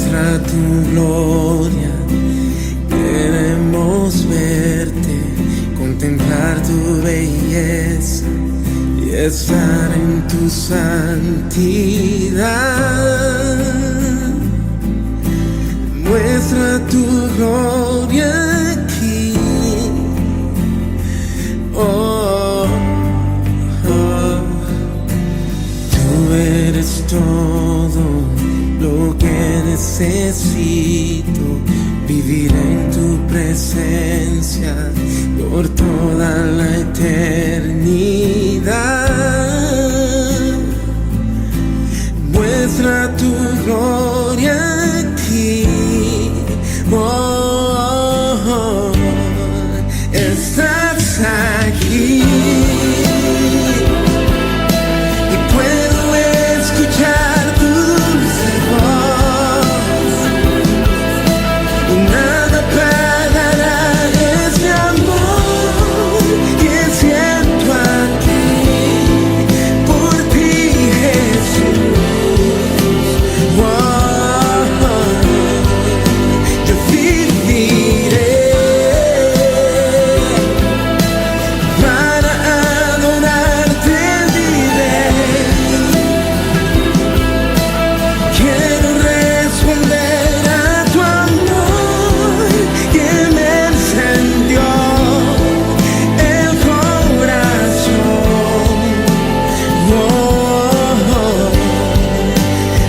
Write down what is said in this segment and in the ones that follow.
Muestra tu gloria, queremos verte, contemplar tu belleza y estar en tu santidad. Muestra tu gloria aquí. Oh, oh. Tú eres todo lo que necesito, vivir en tu presencia por toda la eternidad. Muestra tu gloria aquí. Oh, oh, estás aquí.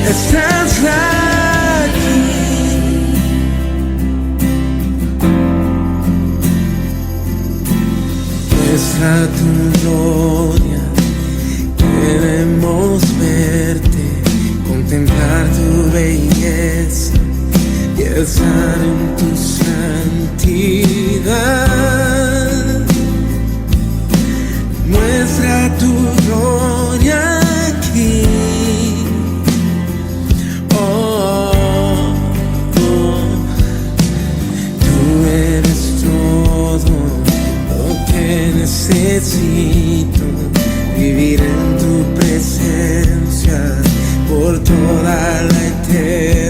Estás aquí. Muestra tu gloria, queremos verte, contemplar tu belleza y estar en tu santidad. Muestra tu gloria aquí. Necesito vivir en tu presencia por toda la eternidad.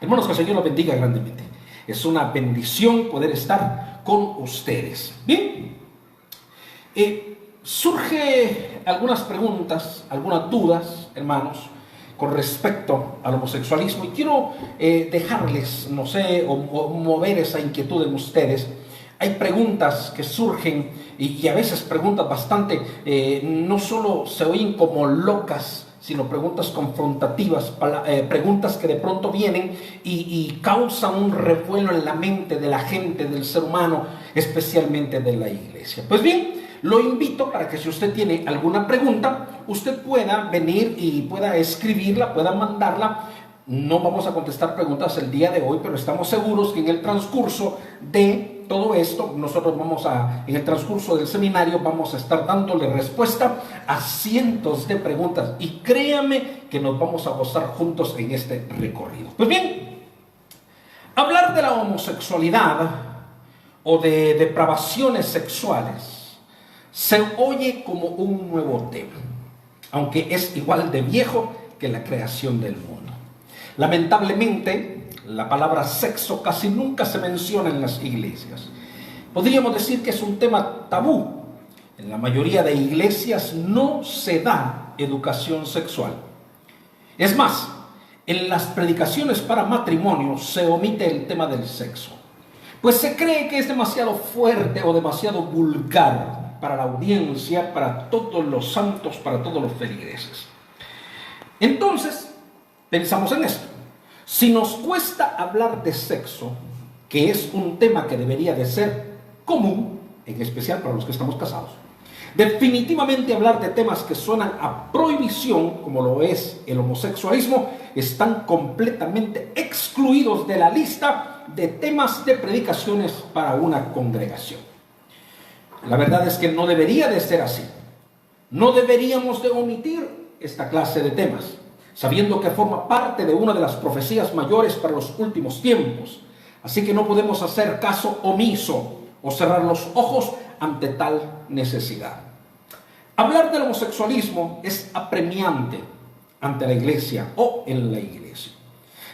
Hermanos, que el Señor los bendiga grandemente. Es una bendición poder estar con ustedes. Bien, surge algunas preguntas, algunas dudas, hermanos, con respecto al homosexualismo, y quiero dejarles, no sé, o mover esa inquietud en ustedes. Hay preguntas que surgen y a veces preguntas bastante, no solo se oyen como locas, sino preguntas confrontativas, preguntas que de pronto vienen y causan un revuelo en la mente de la gente, del ser humano, especialmente de la iglesia. Pues bien, lo invito para que si usted tiene alguna pregunta, usted pueda venir y pueda escribirla, pueda mandarla. No vamos a contestar preguntas el día de hoy, pero estamos seguros que en el transcurso de todo esto, nosotros en el transcurso del seminario, vamos a estar dándole respuesta a cientos de preguntas, y créame que nos vamos a gozar juntos en este recorrido. Pues bien, hablar de la homosexualidad o de depravaciones sexuales se oye como un nuevo tema, aunque es igual de viejo que la creación del mundo. Lamentablemente, la palabra sexo casi nunca se menciona en las iglesias. Podríamos decir que es un tema tabú. En la mayoría de iglesias no se da educación sexual. Es más, en las predicaciones para matrimonio se omite el tema del sexo, pues se cree que es demasiado fuerte o demasiado vulgar para la audiencia, para todos los santos, para todos los feligreses. Entonces, pensamos en esto. Si nos cuesta hablar de sexo, que es un tema que debería de ser común, en especial para los que estamos casados, definitivamente hablar de temas que suenan a prohibición, como lo es el homosexualismo, están completamente excluidos de la lista de temas de predicaciones para una congregación. La verdad es que no debería de ser así. No deberíamos de omitir esta clase de temas, sabiendo que forma parte de una de las profecías mayores para los últimos tiempos. Así que no podemos hacer caso omiso o cerrar los ojos ante tal necesidad. Hablar del homosexualismo es apremiante ante la iglesia o en la iglesia.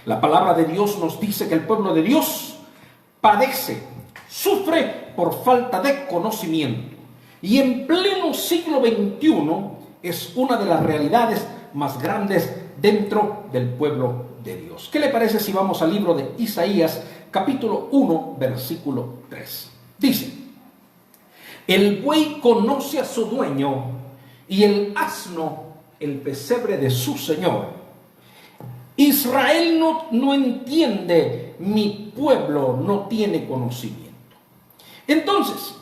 La palabra de Dios nos dice que el pueblo de Dios padece, sufre por falta de conocimiento, y en pleno siglo XXI es una de las realidades más grandes dentro del pueblo de Dios. ¿Qué le parece si vamos al libro de Isaías, capítulo 1, versículo 3? Dice: el buey conoce a su dueño, y el asno el pesebre de su señor. Israel no entiende, mi pueblo no tiene conocimiento. Entonces,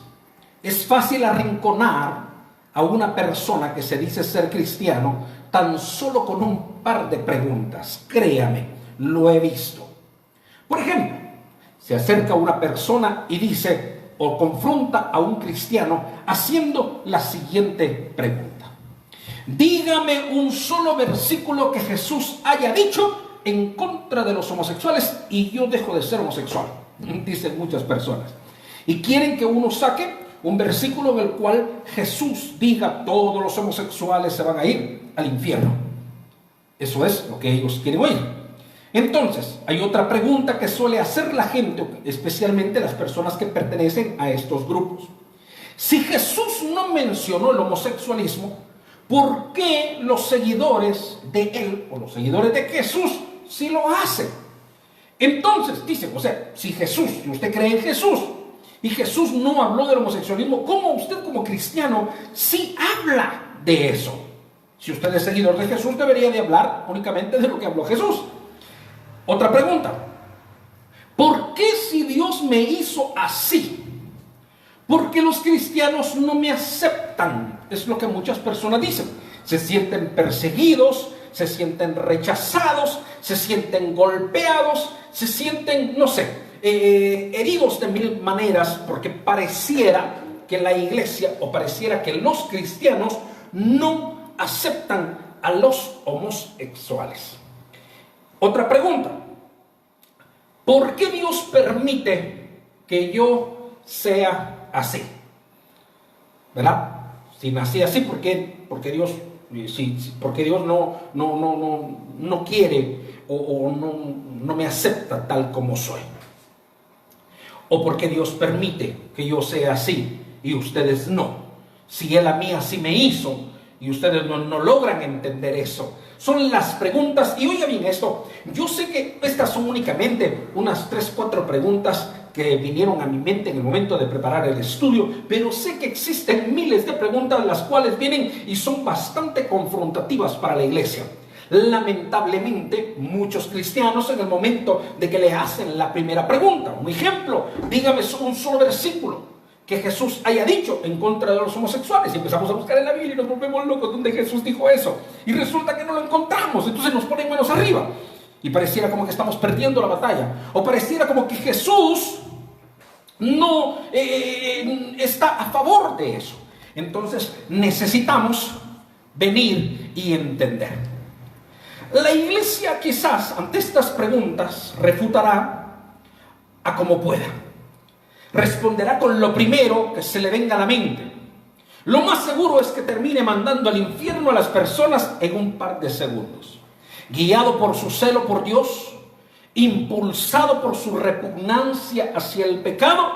es fácil arrinconar a una persona que se dice ser cristiano tan solo con un par de preguntas. Créame, lo he visto. Por ejemplo, se acerca una persona y dice o confronta a un cristiano haciendo la siguiente pregunta: dígame un solo versículo que Jesús haya dicho en contra de los homosexuales y yo dejo de ser homosexual, dicen muchas personas. Y quieren que uno saque un versículo en el cual Jesús diga todos los homosexuales se van a ir al infierno. Eso es lo que ellos quieren oír. Entonces, hay otra pregunta que suele hacer la gente, especialmente las personas que pertenecen a estos grupos. Si Jesús no mencionó el homosexualismo, ¿por qué los seguidores de él o los seguidores de Jesús sí lo hacen? Entonces, dicen, o sea, si usted cree en Jesús y Jesús no habló del homosexualismo, ¿cómo usted como cristiano sí habla de eso? Si usted es seguidor de Jesús, debería de hablar únicamente de lo que habló Jesús. Otra pregunta: ¿por qué si Dios me hizo así? ¿Por qué los cristianos no me aceptan? Es lo que muchas personas dicen. Se sienten perseguidos, se sienten rechazados, se sienten golpeados, se sienten, no sé, heridos de mil maneras, porque pareciera que la iglesia o pareciera que los cristianos no aceptan a los homosexuales. Otra pregunta: ¿por qué Dios permite que yo sea así? ¿Verdad? Si nací así, ¿por qué Dios Porque Dios no quiere o no me acepta tal como soy. O porque Dios permite que yo sea así y ustedes no. Si Él a mí así me hizo y ustedes no logran entender eso. Son las preguntas. Y oiga bien esto, yo sé que estas son únicamente unas 3-4 preguntas que vinieron a mi mente en el momento de preparar el estudio, pero sé que existen miles de preguntas las cuales vienen y son bastante confrontativas para la iglesia. Lamentablemente, muchos cristianos en el momento de que le hacen la primera pregunta, un ejemplo, dígame un solo versículo que Jesús haya dicho en contra de los homosexuales, y empezamos a buscar en la Biblia y nos volvemos locos donde Jesús dijo eso, y resulta que no lo encontramos, entonces nos ponen manos arriba, y pareciera como que estamos perdiendo la batalla, o pareciera como que Jesús no está a favor de eso. Entonces necesitamos venir y entender. La iglesia quizás ante estas preguntas refutará a como pueda. Responderá con lo primero que se le venga a la mente. Lo más seguro es que termine mandando al infierno a las personas en un par de segundos, guiado por su celo por Dios, impulsado por su repugnancia hacia el pecado,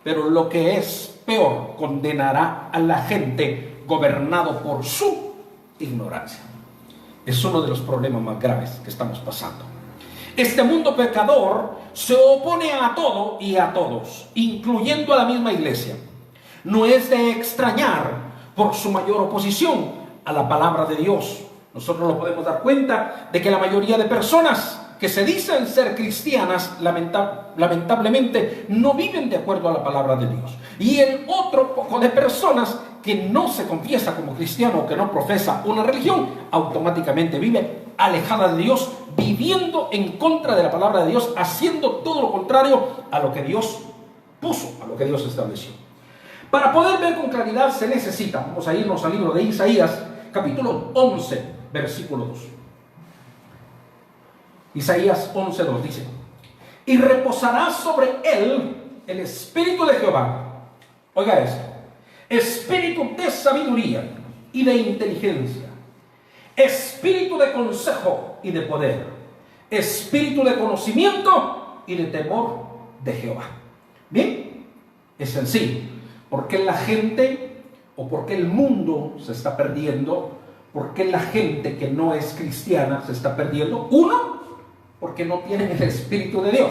pero lo que es peor, condenará a la gente gobernado por su ignorancia. Es uno de los problemas más graves que estamos pasando. Este mundo pecador se opone a todo y a todos, incluyendo a la misma iglesia. No es de extrañar por su mayor oposición a la palabra de Dios. Nosotros nos podemos dar cuenta de que la mayoría de personas que se dicen ser cristianas, lamentablemente, no viven de acuerdo a la palabra de Dios. Y el otro poco de personas que no se confiesa como cristiano o que no profesa una religión, automáticamente vive alejada de Dios, viviendo en contra de la palabra de Dios, haciendo todo lo contrario a lo que Dios puso, a lo que Dios estableció. Para poder ver con claridad se necesita, vamos a irnos al libro de Isaías, capítulo 11, versículo 2. Isaías 11:2 dice: y reposará sobre él el espíritu de Jehová. Oiga esto: espíritu de sabiduría y de inteligencia, espíritu de consejo y de poder, espíritu de conocimiento y de temor de Jehová. Bien, es sencillo. ¿Por qué la gente o por qué el mundo se está perdiendo? ¿Por qué la gente que no es cristiana se está perdiendo? Uno, porque no tienen el Espíritu de Dios.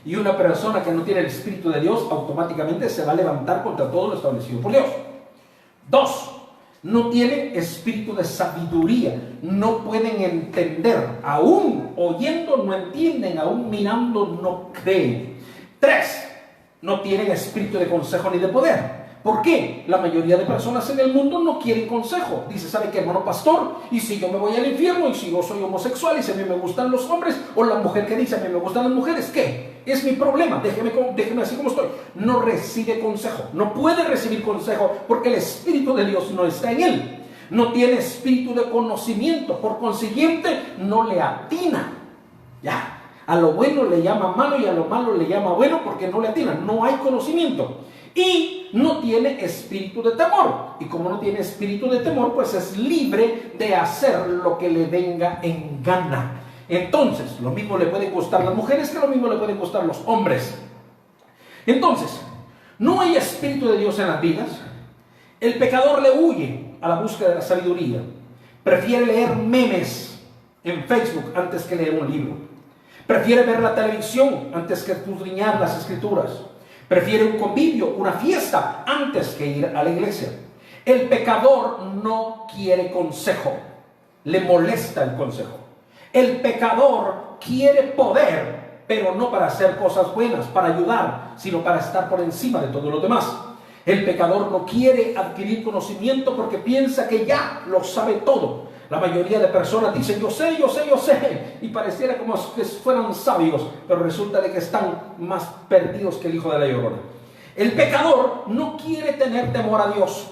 Y una persona que no tiene el Espíritu de Dios automáticamente se va a levantar contra todo lo establecido por Dios. Dos, no tienen espíritu de sabiduría. No pueden entender. Aún oyendo no entienden. Aún mirando no creen. Tres, no tienen espíritu de consejo ni de poder. ¿Por qué? La mayoría de personas en el mundo no quieren consejo. Dice: ¿sabe qué, hermano pastor? ¿Y si yo me voy al infierno? ¿Y si yo soy homosexual? ¿Y si a mí me gustan los hombres? O la mujer que dice: a mí me gustan las mujeres. ¿Qué? Es mi problema. Déjeme así como estoy. No recibe consejo. No puede recibir consejo porque el Espíritu de Dios no está en él. No tiene espíritu de conocimiento. Por consiguiente, no le atina. Ya. A lo bueno le llama malo y a lo malo le llama bueno porque no le atina. No hay conocimiento. Y no tiene espíritu de temor. Y como no tiene espíritu de temor, pues es libre de hacer lo que le venga en gana. Entonces, lo mismo le pueden gustar las mujeres que lo mismo le pueden gustar los hombres. Entonces, no hay espíritu de Dios en las vidas. El pecador le huye a la búsqueda de la sabiduría. Prefiere leer memes en Facebook antes que leer un libro. Prefiere ver la televisión antes que escudriñar las escrituras. Prefiere un convivio, una fiesta, antes que ir a la iglesia. El pecador no quiere consejo. Le molesta el consejo. El pecador quiere poder, pero no para hacer cosas buenas, para ayudar, sino para estar por encima de todos los demás. El pecador no quiere adquirir conocimiento porque piensa que ya lo sabe todo. La mayoría de personas dicen: yo sé, y pareciera como que fueran sabios, pero resulta de que están más perdidos que el hijo de la llorona. El pecador no quiere tener temor a Dios.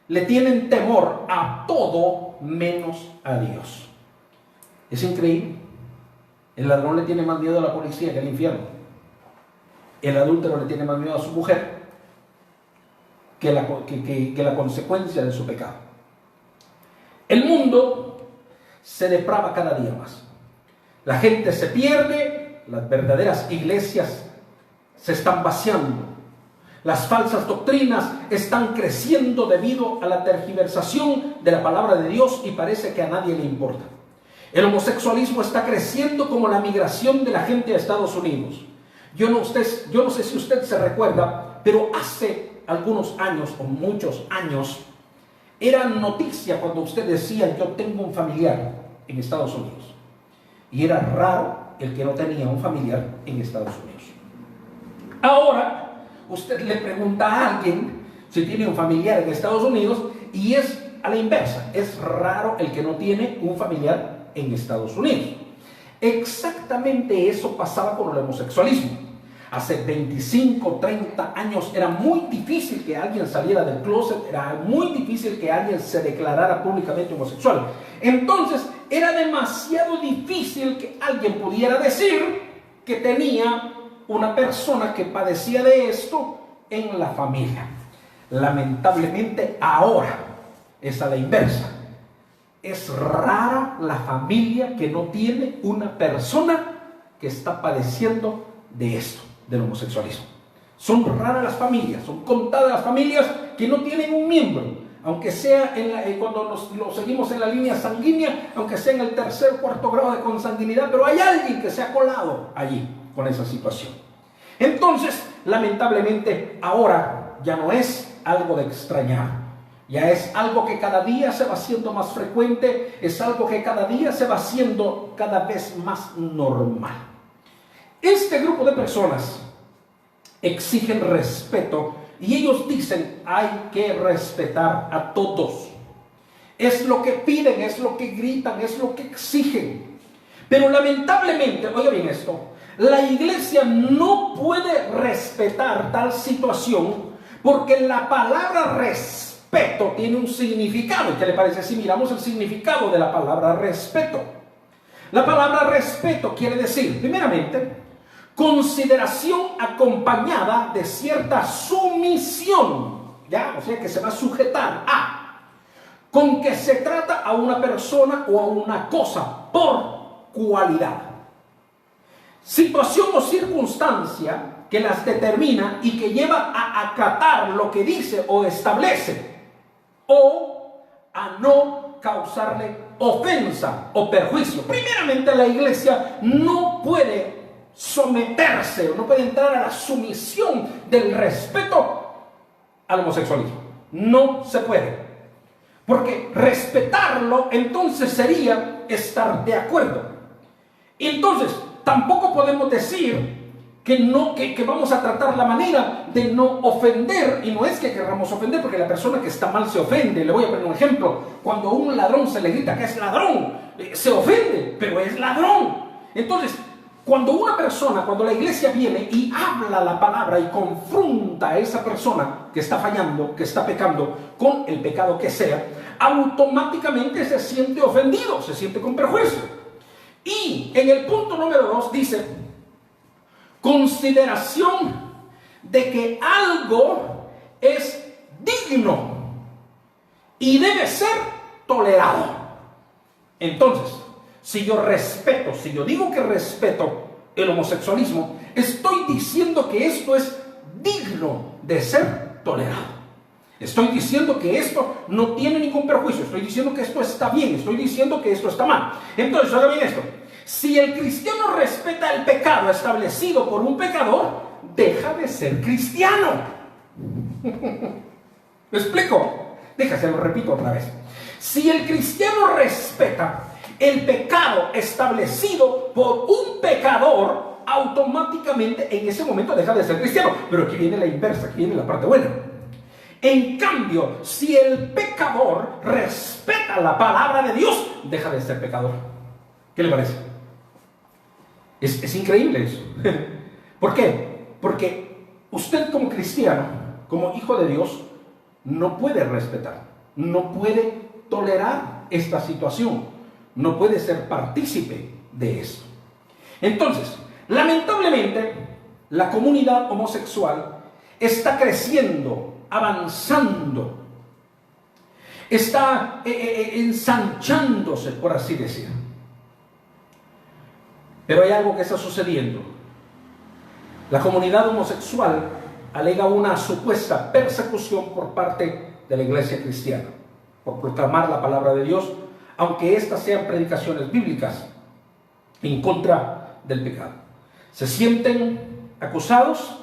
Le tienen temor a todo menos a Dios. Es increíble. El ladrón le tiene más miedo a la policía que al infierno. El adúltero le tiene más miedo a su mujer que la consecuencia de su pecado. El mundo se deprava cada día más. La gente se pierde, las verdaderas iglesias se están vaciando. Las falsas doctrinas están creciendo debido a la tergiversación de la palabra de Dios y parece que a nadie le importa. El homosexualismo está creciendo como la migración de la gente a Estados Unidos. Yo no sé si usted se recuerda, pero hace algunos años o muchos años era noticia cuando usted decía: yo tengo un familiar en Estados Unidos. Y era raro el que no tenía un familiar en Estados Unidos. Ahora usted le pregunta a alguien si tiene un familiar en Estados Unidos y es a la inversa. Es raro el que no tiene un familiar en Estados Unidos. Exactamente eso pasaba con el homosexualismo. Hace 25, 30 años era muy difícil que alguien saliera del closet, era muy difícil que alguien se declarara públicamente homosexual. Entonces era demasiado difícil que alguien pudiera decir que tenía una persona que padecía de esto en la familia. Lamentablemente ahora es a la inversa. Es rara la familia que no tiene una persona que está padeciendo de esto, del homosexualismo. Son raras las familias, son contadas las familias que no tienen un miembro, aunque sea cuando lo seguimos en la línea sanguínea, aunque sea en el tercer o cuarto grado de consanguinidad, pero hay alguien que se ha colado allí con esa situación. Entonces, lamentablemente, ahora ya no es algo de extrañar. Ya es algo que cada día se va haciendo más frecuente, es algo que cada día se va haciendo cada vez más normal. Este grupo de personas exigen respeto y ellos dicen: hay que respetar a todos. Es lo que piden, es lo que gritan, es lo que exigen. Pero lamentablemente, oiga bien esto, la iglesia no puede respetar tal situación porque la palabra respeto tiene un significado. ¿Y qué le parece si miramos el significado de la palabra respeto? La palabra respeto quiere decir, primeramente, consideración acompañada de cierta sumisión, ¿ya? O sea, que se va a sujetar a, con que se trata a una persona o a una cosa por cualidad, situación o circunstancia que las determina y que lleva a acatar lo que dice o establece, o a no causarle ofensa o perjuicio. Primeramente, la iglesia no puede someterse o no puede entrar a la sumisión del respeto al homosexualismo. No se puede, porque respetarlo entonces sería estar de acuerdo. Y entonces tampoco podemos decir que vamos a tratar la manera de no ofender, y no es que queramos ofender, porque la persona que está mal se ofende. Le voy a poner un ejemplo: cuando a un ladrón se le grita que es ladrón, se ofende, pero es ladrón. Entonces, cuando la iglesia viene y habla la palabra y confronta a esa persona que está fallando, que está pecando con el pecado que sea, automáticamente se siente ofendido, se siente con perjuicio. Y en el punto número 2 dice: consideración de que algo es digno y debe ser tolerado. Entonces, si yo digo que respeto el homosexualismo, estoy diciendo que esto es digno de ser tolerado. Estoy diciendo que esto no tiene ningún perjuicio. Estoy diciendo que esto está bien. Estoy diciendo que esto está mal. Entonces, oiga bien esto. Si el cristiano respeta el pecado establecido por un pecador, deja de ser cristiano. ¿Me explico? Déjase, lo repito otra vez. Si el cristiano respeta el pecado establecido por un pecador, automáticamente en ese momento deja de ser cristiano. Pero aquí viene la inversa, aquí viene la parte buena. En cambio, si el pecador respeta la palabra de Dios, deja de ser pecador. ¿Qué le parece? Es increíble eso. ¿Por qué? Porque usted como cristiano, como hijo de Dios, no puede respetar, no puede tolerar esta situación, no puede ser partícipe de esto. Entonces, lamentablemente, la comunidad homosexual está creciendo, avanzando. está ensanchándose, por así decir. Pero hay algo que está sucediendo. La comunidad homosexual alega una supuesta persecución por parte de la iglesia cristiana por proclamar la palabra de Dios, aunque estas sean predicaciones bíblicas en contra del pecado. Se sienten acusados,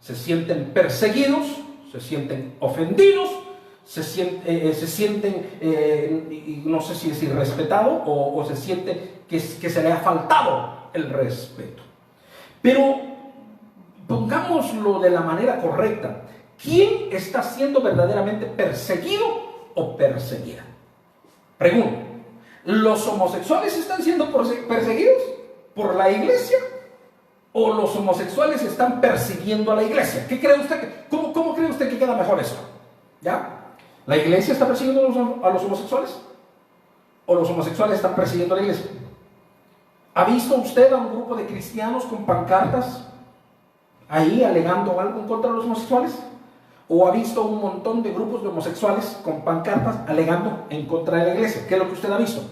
se sienten perseguidos, se sienten ofendidos, se sienten no sé si es irrespetado o se siente que se le ha faltado el respeto. Pero pongámoslo de la manera correcta. ¿Quién está siendo verdaderamente perseguido o perseguida? Pregunto, ¿los homosexuales están siendo perseguidos por la iglesia? ¿O los homosexuales están persiguiendo a la iglesia? ¿Qué cree usted? ¿Cómo cree usted que queda mejor eso? ¿Ya? ¿La iglesia está persiguiendo a los homosexuales? ¿O los homosexuales están persiguiendo a la iglesia? ¿Ha visto usted a un grupo de cristianos con pancartas ahí alegando algo en contra de los homosexuales? ¿O ha visto un montón de grupos de homosexuales con pancartas alegando en contra de la iglesia? ¿Qué es lo que usted ha visto?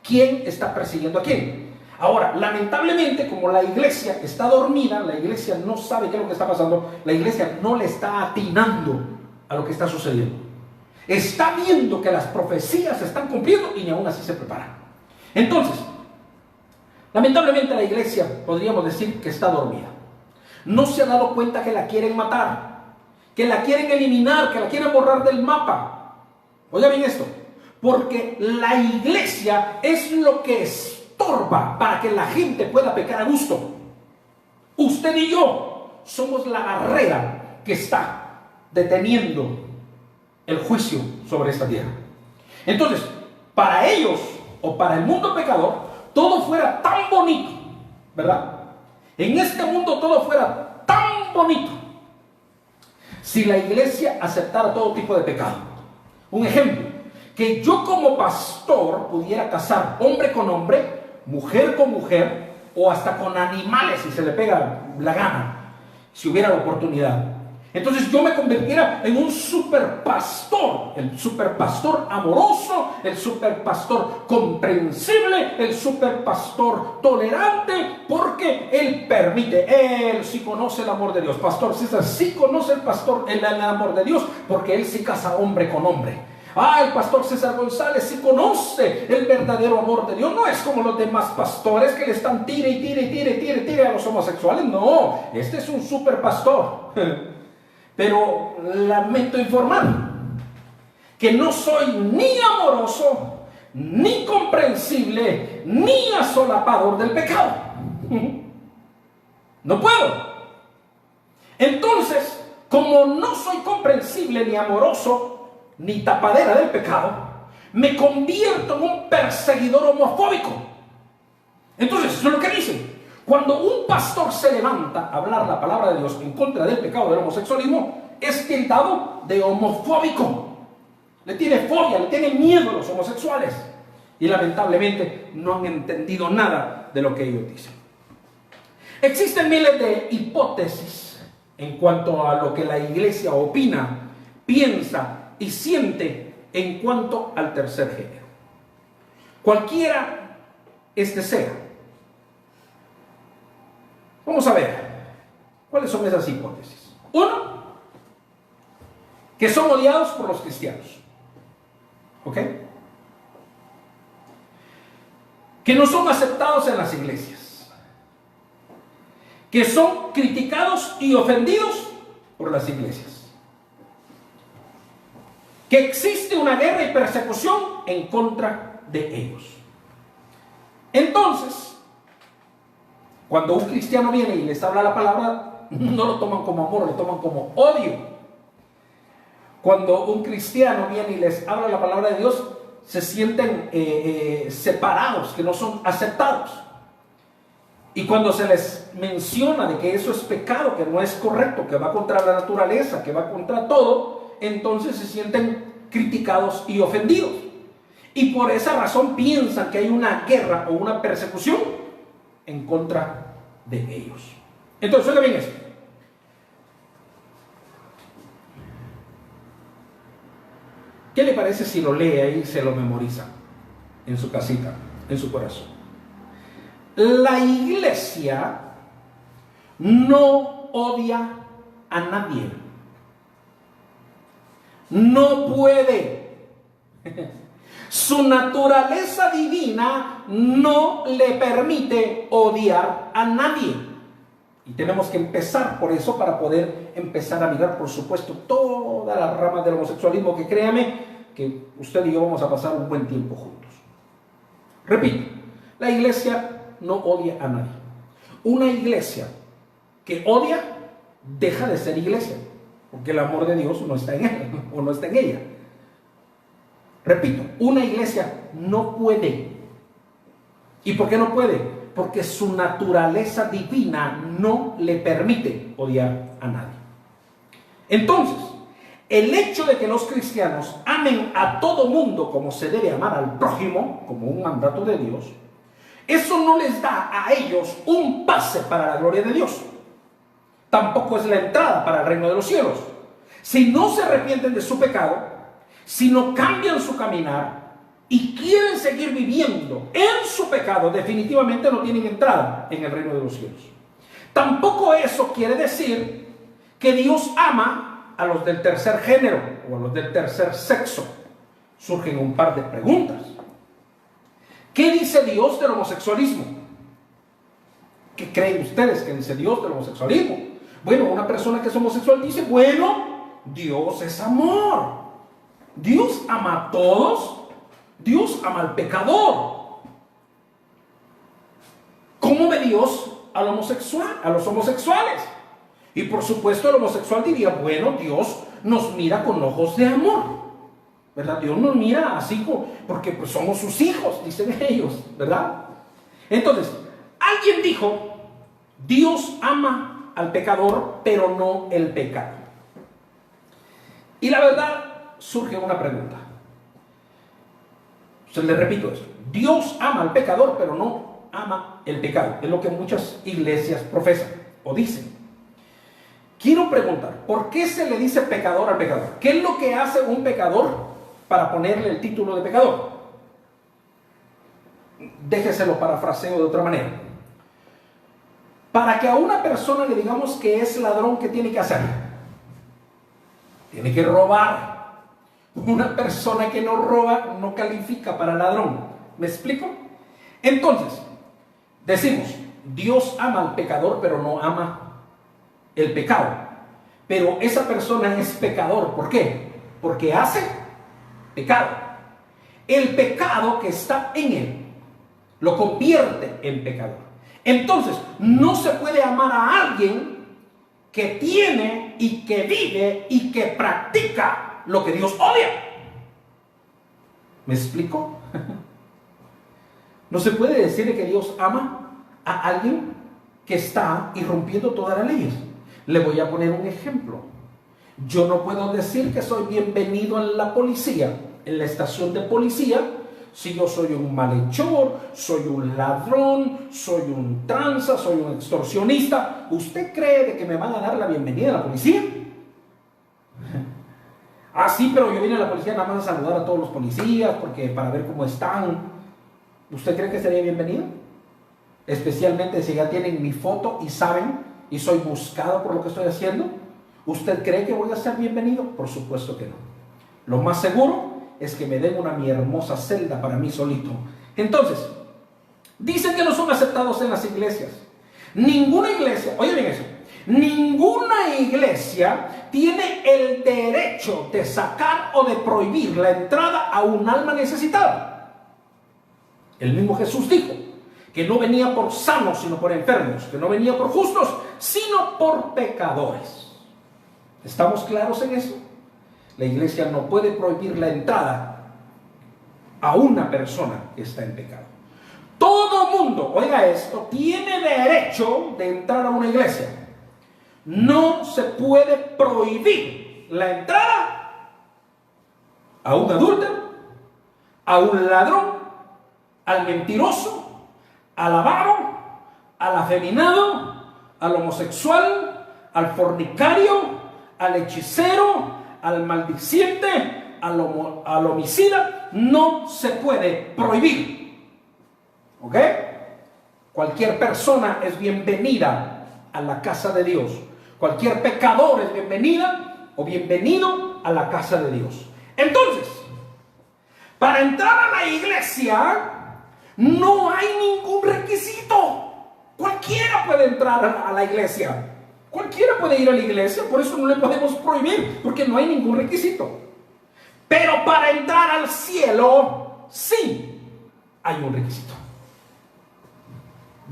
¿Quién está persiguiendo a quién? Ahora, lamentablemente, como la iglesia está dormida, la iglesia no sabe qué es lo que está pasando, la iglesia no le está atinando a lo que está sucediendo. Está viendo que las profecías se están cumpliendo y ni aún así se prepara. Entonces, lamentablemente la iglesia, podríamos decir que está dormida. No se ha dado cuenta que la quieren matar, que la quieren eliminar, que la quieren borrar del mapa. Oiga bien esto, porque la iglesia es lo que estorba para que la gente pueda pecar a gusto. Usted y yo somos la barrera que está deteniendo el juicio sobre esta tierra. Entonces, para ellos o para el mundo pecador, todo fuera tan bonito, ¿verdad? En este mundo todo fuera tan bonito si la iglesia aceptara todo tipo de pecado. Un ejemplo, que yo como pastor pudiera casar hombre con hombre, mujer con mujer, o hasta con animales si se le pega la gana, si hubiera la oportunidad. Entonces yo me convirtiera en un superpastor, el superpastor amoroso, el superpastor comprensible, el superpastor tolerante, porque él permite, él sí conoce el amor de Dios. Pastor César sí conoce el amor de Dios, porque él sí casa hombre con hombre. El pastor César González sí conoce el verdadero amor de Dios. No es como los demás pastores que le están tire a los homosexuales. No, este es un superpastor. Pero lamento informar que no soy ni amoroso, ni comprensible, ni asolapador del pecado. No puedo. Entonces, como no soy comprensible, ni amoroso, ni tapadera del pecado, me convierto en un perseguidor homofóbico. Entonces, eso es lo que dicen. Cuando un pastor se levanta a hablar la palabra de Dios en contra del pecado del homosexualismo, es tildado de homofóbico. Le tiene fobia, le tiene miedo a los homosexuales. Y lamentablemente no han entendido nada de lo que ellos dicen. Existen miles de hipótesis en cuanto a lo que la iglesia opina, piensa y siente en cuanto al tercer género. Cualquiera sea. Vamos a ver, ¿cuáles son esas hipótesis? Uno, que son odiados por los cristianos. ¿Ok? Que no son aceptados en las iglesias. Que son criticados y ofendidos por las iglesias. Que existe una guerra y persecución en contra de ellos. Entonces, cuando un cristiano viene y les habla la palabra, no lo toman como amor, lo toman como odio. Cuando un cristiano viene y les habla la palabra de Dios, se sienten separados, que no son aceptados. Y cuando se les menciona de que eso es pecado, que no es correcto, que va contra la naturaleza, que va contra todo, entonces se sienten criticados y ofendidos. Y por esa razón piensan que hay una guerra o una persecución en contra de ellos. Entonces, oiga bien esto. ¿Qué le parece si lo lee ahí y se lo memoriza en su casita, en su corazón? La iglesia no odia a nadie. No puede. Su naturaleza divina no le permite odiar a nadie. Y tenemos que empezar por eso para poder empezar a mirar, por supuesto, todas las ramas del homosexualismo, que créame que usted y yo vamos a pasar un buen tiempo juntos. Repito, la iglesia no odia a nadie. Una iglesia que odia deja de ser iglesia, porque el amor de Dios no está en él o no está en ella. Repito, una iglesia no puede. ¿Y por qué no puede? Porque su naturaleza divina no le permite odiar a nadie. Entonces, el hecho de que los cristianos amen a todo mundo como se debe amar al prójimo, como un mandato de Dios, eso no les da a ellos un pase para la gloria de Dios. Tampoco es la entrada para el reino de los cielos. Si no se arrepienten de su pecado, si no cambian su caminar y quieren seguir viviendo en su pecado, definitivamente no tienen entrada en el reino de los cielos. Tampoco eso quiere decir que Dios ama a los del tercer género o a los del tercer sexo. Surgen un par de preguntas. ¿Qué dice Dios del homosexualismo? ¿Qué creen ustedes que dice Dios del homosexualismo? Bueno, una persona que es homosexual dice, bueno, Dios es amor. Dios ama a todos. Dios ama al pecador. ¿Cómo ve Dios al homosexual, a los homosexuales? Y por supuesto el homosexual diría, bueno, Dios nos mira con ojos de amor, ¿verdad? Dios nos mira así porque pues somos sus hijos, dicen ellos, ¿verdad? Entonces, alguien dijo, Dios ama al pecador, pero no el pecado. Y la verdad, surge una pregunta. Le repito esto, Dios ama al pecador, pero no ama el pecado. Es lo que muchas iglesias profesan o dicen. Quiero preguntar, ¿por qué se le dice pecador al pecador? ¿Qué es lo que hace un pecador para ponerle el título de pecador? Déjeselo parafraseo de otra manera. Para que a una persona le digamos que es ladrón, ¿qué tiene que hacer? Tiene que robar. Una persona que no roba no califica para ladrón. ¿Me explico? Entonces, decimos, Dios ama al pecador, pero no ama el pecado. Pero esa persona es pecador. ¿Por qué? Porque hace pecado. El pecado que está en él lo convierte en pecador. Entonces, no se puede amar a alguien que tiene y que vive y que practica lo que Dios odia. ¿Me explico? No se puede decir que Dios ama a alguien que está irrumpiendo todas las leyes. Le voy a poner un ejemplo. Yo no puedo decir que soy bienvenido en la policía, en la estación de policía, si yo soy un malhechor, soy un ladrón, soy un tranza, soy un extorsionista. ¿Usted cree de que me van a dar la bienvenida a la policía? Ah, sí, pero yo vine a la policía nada más a saludar a todos los policías porque para ver cómo están. ¿Usted cree que sería bienvenido? Especialmente si ya tienen mi foto y saben y soy buscado por lo que estoy haciendo. ¿Usted cree que voy a ser bienvenido? Por supuesto que no. Lo más seguro es que me den mi hermosa celda para mí solito. Entonces, dicen que no son aceptados en las iglesias. Ninguna iglesia, oye bien eso, ninguna iglesia tiene el derecho de sacar o de prohibir la entrada a un alma necesitada. El mismo Jesús dijo que no venía por sanos sino por enfermos, que no venía por justos sino por pecadores. ¿Estamos claros en eso? La iglesia no puede prohibir la entrada a una persona que está en pecado. Todo mundo, oiga esto, tiene derecho de entrar a una iglesia. No se puede prohibir la entrada a un adúltero, a un ladrón, al mentiroso, al avaro, al afeminado, al homosexual, al fornicario, al hechicero, al maldiciente, al homicida no se puede prohibir. ¿Ok? Cualquier persona es bienvenida a la casa de Dios. Cualquier pecador es bienvenida o bienvenido a la casa de Dios. Entonces, para entrar a la iglesia no hay ningún requisito. Cualquiera puede entrar a la iglesia. Cualquiera puede ir a la iglesia, por eso no le podemos prohibir, porque no hay ningún requisito. Pero para entrar al cielo, sí hay un requisito.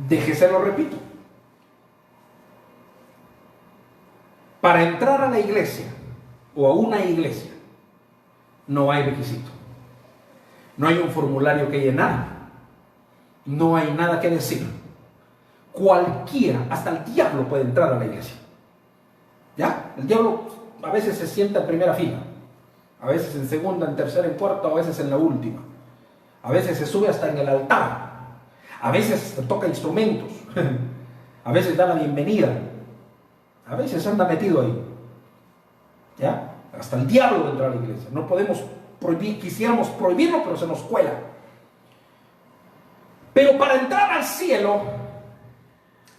Déjese lo repito. Para entrar a la iglesia o a una iglesia, no hay requisito. No hay un formulario que llenar. No hay nada que decir. Cualquiera, hasta el diablo puede entrar a la iglesia. ¿Ya? El diablo a veces se sienta en primera fila, a veces en segunda, en tercera, en cuarta, a veces en la última. A veces se sube hasta en el altar. A veces toca instrumentos. A veces da la bienvenida. A veces anda metido ahí. ¿Ya? Hasta el diablo entra a la iglesia. No podemos prohibir, quisiéramos prohibirlo, pero se nos cuela. Pero para entrar al cielo,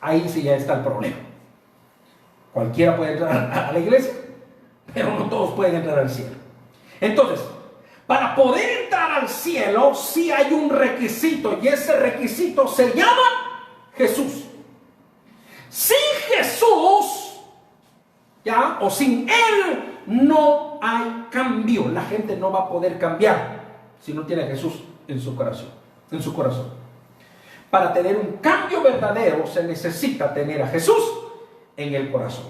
ahí sí ya está el problema. Cualquiera puede entrar a la iglesia, pero no todos pueden entrar al cielo. Entonces, para poder entrar al cielo, sí hay un requisito, y ese requisito se llama Jesús. Sin Jesús, ¿ya? O sin Él, no hay cambio. La gente no va a poder cambiar si no tiene a Jesús en su corazón. Para tener un cambio verdadero se necesita tener a Jesús en el corazón.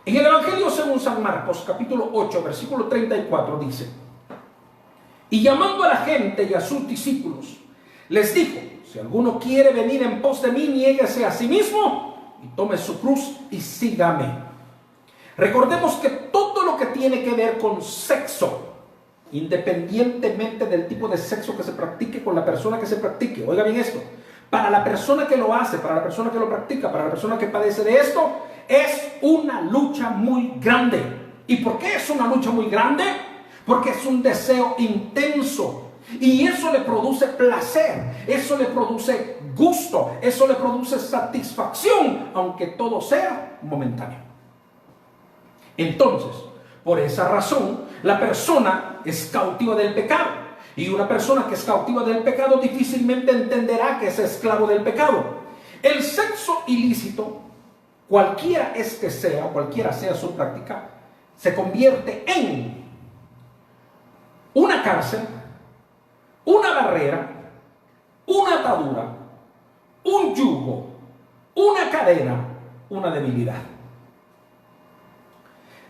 En el Evangelio según San Marcos, capítulo 8, versículo 34 dice: y llamando a la gente y a sus discípulos, les dijo: si alguno quiere venir en pos de mí, niéguese a sí mismo y tome su cruz y sígame. Recordemos que todo lo que tiene que ver con sexo, independientemente del tipo de sexo que se practique con la persona que se practique, oiga bien esto, para la persona que lo hace, para la persona que lo practica, para la persona que padece de esto, es una lucha muy grande. ¿Y por qué es una lucha muy grande? Porque es un deseo intenso, y eso le produce placer, eso le produce gusto, eso le produce satisfacción, aunque todo sea momentáneo. Entonces, por esa razón, la persona es cautiva del pecado. Y una persona que es cautiva del pecado difícilmente entenderá que es esclavo del pecado. El sexo ilícito, cualquiera sea su práctica, se convierte en una cárcel, una barrera, una atadura, un yugo, una cadena, una debilidad.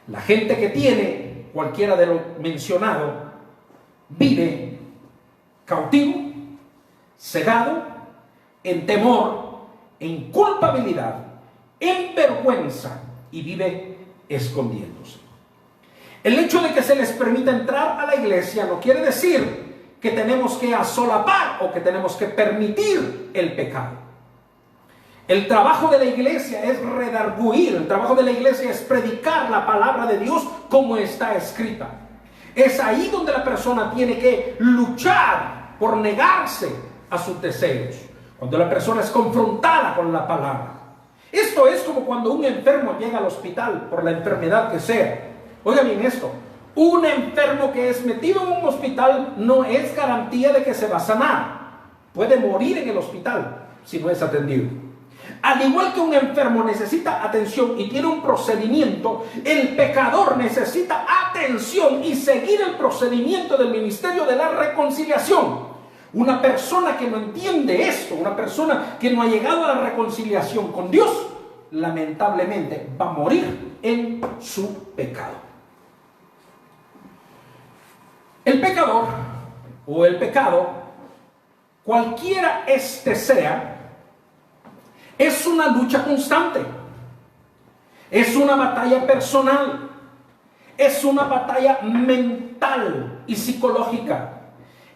La gente que tiene cualquiera de lo mencionado vive cautivo, cegado, en temor, en culpabilidad, en vergüenza, y vive escondiéndose. El hecho de que se les permita entrar a la iglesia no quiere decir que tenemos que asolapar o que tenemos que permitir el pecado. El trabajo de la iglesia es redarguir, el trabajo de la iglesia es predicar la palabra de Dios como está escrita. Es ahí donde la persona tiene que luchar por negarse a sus deseos, cuando la persona es confrontada con la palabra. Esto es como cuando un enfermo llega al hospital por la enfermedad que sea. Oiga bien esto, un enfermo que es metido en un hospital no es garantía de que se va a sanar. Puede morir en el hospital si no es atendido. Al igual que un enfermo necesita atención y tiene un procedimiento, el pecador necesita atención y seguir el procedimiento del ministerio de la reconciliación. Una persona que no entiende esto, una persona que no ha llegado a la reconciliación con Dios, lamentablemente va a morir en su pecado. El pecador o el pecado, cualquiera sea, es una lucha constante, es una batalla personal, es una batalla mental y psicológica.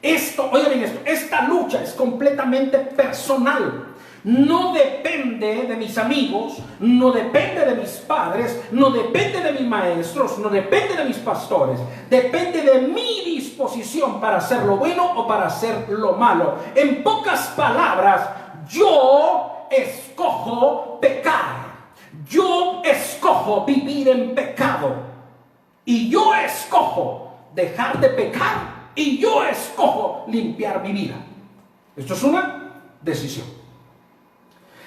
Esta lucha es completamente personal. no depende de mis amigos, no depende de mis padres, no depende de mis maestros, no depende de mis pastores. Depende de mi disposición para hacer lo bueno o para hacer lo malo. En pocas palabras, yo escojo pecar. Yo escojo vivir en pecado. Y yo escojo dejar de pecar. Y yo escojo limpiar mi vida. Esto es una decisión.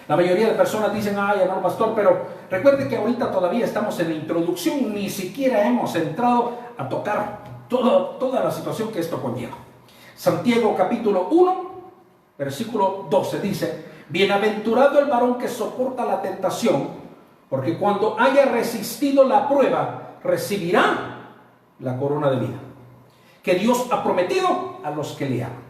La mayoría de personas dicen, ay, hermano pastor, pero recuerde que ahorita todavía estamos en la introducción, ni siquiera hemos entrado a tocar toda la situación que esto conlleva. Santiago capítulo 1, versículo 12 dice, bienaventurado el varón que soporta la tentación, porque cuando haya resistido la prueba, recibirá la corona de vida, que Dios ha prometido a los que le aman.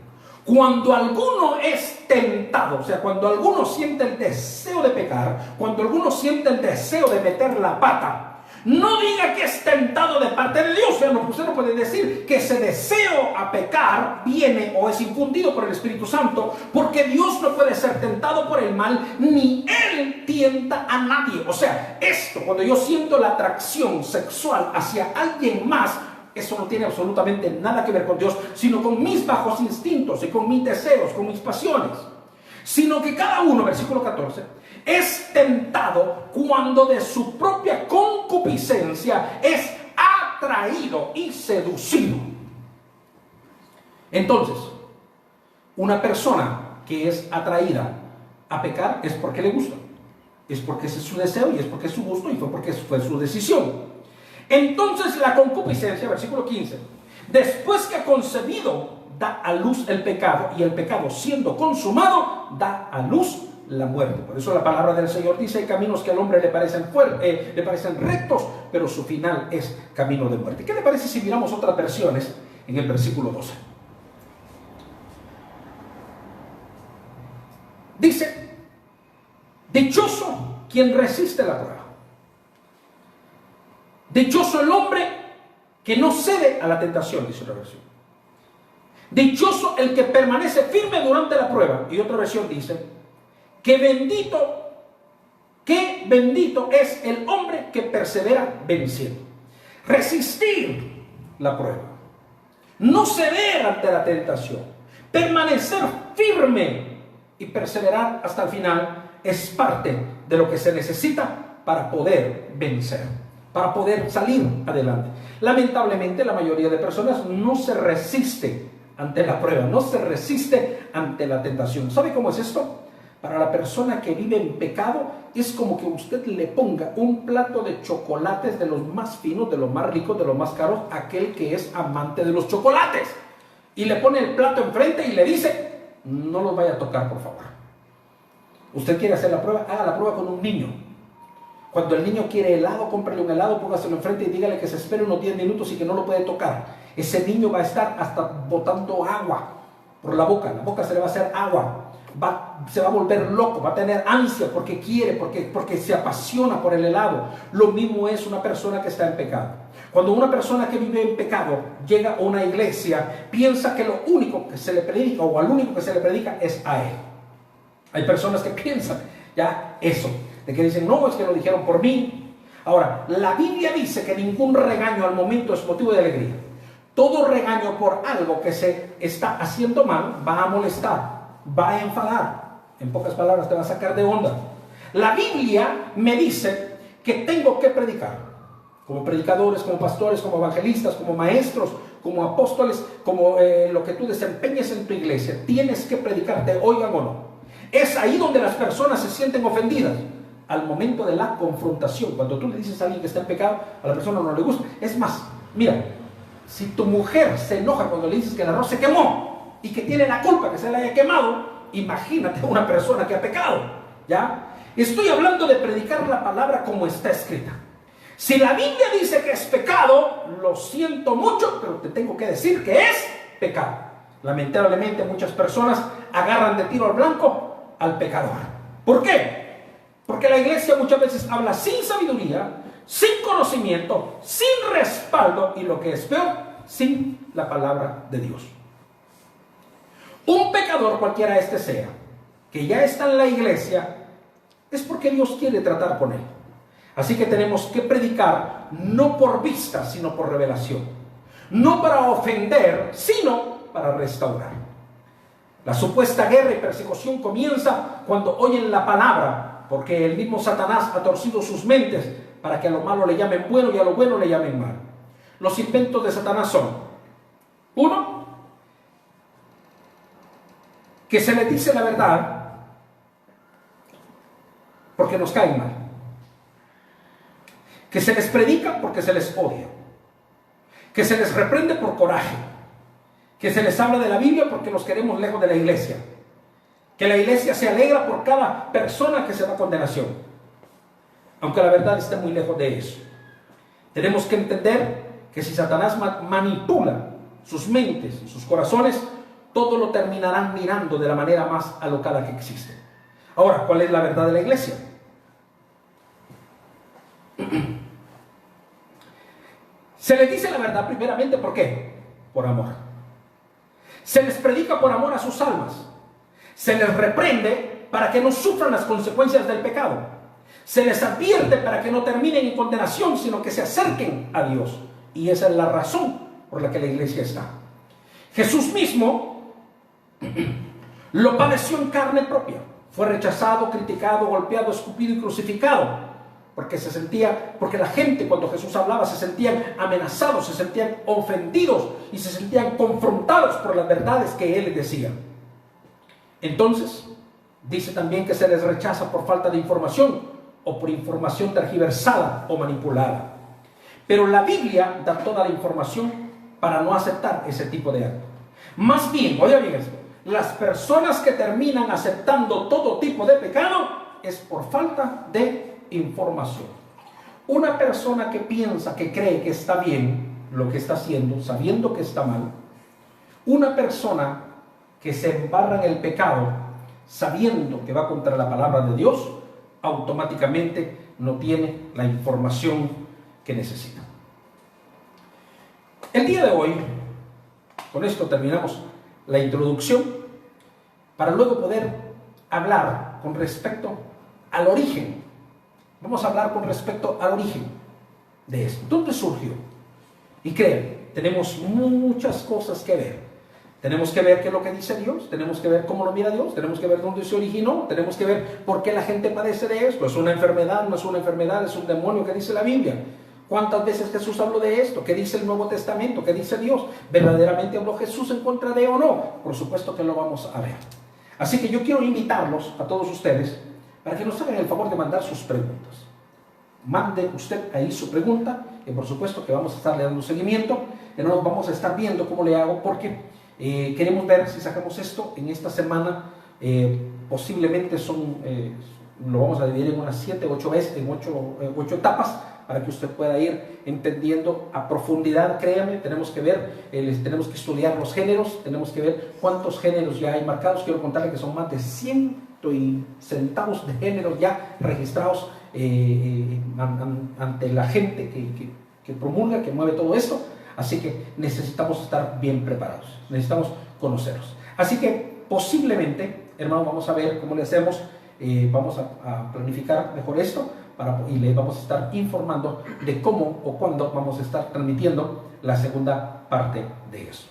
Cuando alguno es tentado, o sea, cuando alguno siente el deseo de pecar, cuando alguno siente el deseo de meter la pata, no diga que es tentado de parte de Dios. O sea, usted no puede decir que ese deseo a pecar viene o es infundido por el Espíritu Santo, porque Dios no puede ser tentado por el mal, ni Él tienta a nadie. O sea, esto, cuando yo siento la atracción sexual hacia alguien más, eso no tiene absolutamente nada que ver con Dios, sino con mis bajos instintos y con mis deseos, con mis pasiones. Sino que cada uno, versículo 14, es tentado cuando de su propia concupiscencia es atraído y seducido. Entonces, una persona que es atraída a pecar es porque le gusta, es porque ese es su deseo y es porque es su gusto y fue porque fue su decisión. Entonces la concupiscencia, versículo 15, después que ha concebido, da a luz el pecado, y el pecado siendo consumado, da a luz la muerte. Por eso la palabra del Señor dice, hay caminos que al hombre le parecen rectos, pero su final es camino de muerte. ¿Qué le parece si miramos otras versiones en el versículo 12? Dice, dichoso quien resiste la prueba. Dichoso el hombre que no cede a la tentación, dice una versión. Dichoso el que permanece firme durante la prueba. Y otra versión dice, que bendito es el hombre que persevera venciendo. Resistir la prueba, no ceder ante la tentación, permanecer firme y perseverar hasta el final es parte de lo que se necesita para poder vencer, para poder salir adelante. Lamentablemente la mayoría de personas no se resiste ante la prueba, no se resiste ante la tentación. ¿Sabe cómo es esto? Para la persona que vive en pecado es como que usted le ponga un plato de chocolates de los más finos, de los más ricos, de los más caros, a aquel que es amante de los chocolates, y le pone el plato enfrente y le dice, no los vaya a tocar, por favor. Usted quiere hacer la prueba, haga la prueba con un niño. Cuando el niño quiere helado, cómprele un helado, póngaselo enfrente y dígale que se espere unos 10 minutos y que no lo puede tocar. Ese niño va a estar hasta botando agua por la boca se le va a hacer agua, se va a volver loco, va a tener ansia porque quiere, porque se apasiona por el helado. Lo mismo es una persona que está en pecado. Cuando una persona que vive en pecado llega a una iglesia, piensa que lo único que se le predica, o al único que se le predica, es a él. Hay personas que piensan ya eso, de que dicen, no, es que lo dijeron por mí. Ahora, la Biblia dice que ningún regaño al momento es motivo de alegría. Todo regaño por algo que se está haciendo mal va a molestar, va a enfadar. En pocas palabras, te va a sacar de onda. La Biblia me dice que tengo que predicar, como predicadores, como pastores, como evangelistas, como maestros, como apóstoles, como lo que tú desempeñes en tu iglesia. Tienes que predicar, te oigan o no. Es ahí donde las personas se sienten ofendidas, al momento de la confrontación. Cuando tú le dices a alguien que está en pecado, a la persona no le gusta. Es más, mira, si tu mujer se enoja cuando le dices que el arroz se quemó y que tiene la culpa que se le haya quemado, imagínate a una persona que ha pecado, ¿ya? Estoy hablando de predicar la palabra como está escrita. Si la Biblia dice que es pecado, lo siento mucho, pero te tengo que decir que es pecado. Lamentablemente muchas personas agarran de tiro al blanco al pecador. ¿Por qué? Porque la iglesia muchas veces habla sin sabiduría, sin conocimiento, sin respaldo y lo que es peor, sin la palabra de Dios. Un pecador, cualquiera este sea, que ya está en la iglesia, es porque Dios quiere tratar con él. Así que tenemos que predicar no por vista, sino por revelación. No para ofender, sino para restaurar. La supuesta guerra y persecución comienza cuando oyen la palabra, porque el mismo Satanás ha torcido sus mentes para que a lo malo le llamen bueno y a lo bueno le llamen mal. Los inventos de Satanás son: uno, que se le dice la verdad porque nos caen mal, que se les predica porque se les odia, que se les reprende por coraje, que se les habla de la Biblia porque los queremos lejos de la iglesia, que la iglesia se alegra por cada persona que se va a condenación, aunque la verdad esté muy lejos de eso. Tenemos que entender que si Satanás manipula sus mentes y sus corazones, todo lo terminarán mirando de la manera más alocada que existe. Ahora, ¿cuál es la verdad de la iglesia? Se les dice la verdad primeramente, ¿por qué? Por amor. Se les predica por amor a sus almas. Se les reprende para que no sufran las consecuencias del pecado. Se les advierte para que no terminen en condenación, sino que se acerquen a Dios. Y esa es la razón por la que la iglesia está. Jesús mismo lo padeció en carne propia. Fue rechazado, criticado, golpeado, escupido y crucificado. Porque la gente, cuando Jesús hablaba, se sentían amenazados, se sentían ofendidos y se sentían confrontados por las verdades que Él les decía. Entonces, dice también que se les rechaza por falta de información o por información tergiversada o manipulada. Pero la Biblia da toda la información para no aceptar ese tipo de acto. Más bien, oiga bien esto, las personas que terminan aceptando todo tipo de pecado es por falta de información. Una persona que piensa, que cree que está bien lo que está haciendo, sabiendo que está mal. Una persona que se embarra en el pecado, sabiendo que va contra la palabra de Dios, automáticamente no tiene la información que necesita. El día de hoy, con esto terminamos la introducción, para luego poder hablar con respecto al origen. Vamos a hablar con respecto al origen de esto. ¿Dónde surgió? Y créanme, tenemos muchas cosas que ver. Tenemos que ver qué es lo que dice Dios, tenemos que ver cómo lo mira Dios, tenemos que ver dónde se originó, tenemos que ver por qué la gente padece de esto. ¿Es una enfermedad? ¿No es una enfermedad? ¿Es un demonio? ¿Qué dice la Biblia? ¿Cuántas veces Jesús habló de esto? ¿Qué dice el Nuevo Testamento? ¿Qué dice Dios? ¿Verdaderamente habló Jesús en contra de o no? Por supuesto que lo vamos a ver. Así que yo quiero invitarlos a todos ustedes para que nos hagan el favor de mandar sus preguntas. Mande usted ahí su pregunta, y por supuesto que vamos a estarle dando seguimiento, que no nos vamos a estar viendo cómo le hago, porque queremos ver si sacamos esto en esta semana. Posiblemente lo vamos a dividir en unas 7, 8 veces, en 8 etapas, para que usted pueda ir entendiendo a profundidad. Créame, tenemos que ver, tenemos que estudiar los géneros, tenemos que ver cuántos géneros ya hay marcados. Quiero contarle que son más de 100 y centavos de géneros ya registrados ante la gente que promulga, que mueve todo esto. Así que necesitamos estar bien preparados, necesitamos conocerlos. Así que posiblemente, hermano, vamos a ver cómo le hacemos. Vamos a planificar mejor esto y le vamos a estar informando de cómo o cuándo vamos a estar transmitiendo la segunda parte de eso.